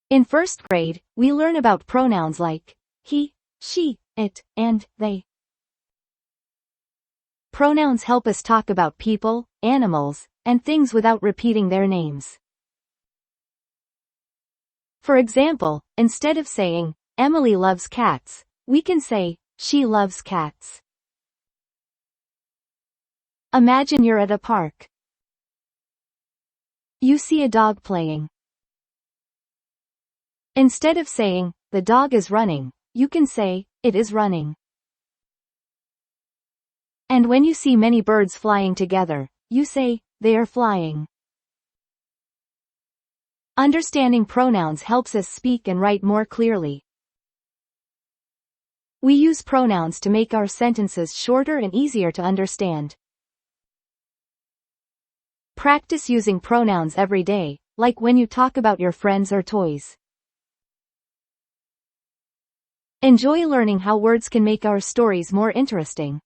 In first grade, we learn about pronouns like he, she, it, and they. Pronouns help us talk about people, animals, and things without repeating their names. For example, instead of saying, Emily loves cats, we can say, she loves cats. Imagine you're at a park. You see a dog playing. Instead of saying, the dog is running, you can say, it is running. And when you see many birds flying together, you say, they are flying. Understanding pronouns helps us speak and write more clearly. We use pronouns to make our sentences shorter and easier to understand. Practice using pronouns every day, like when you talk about your friends or toys. Enjoy learning how words can make our stories more interesting.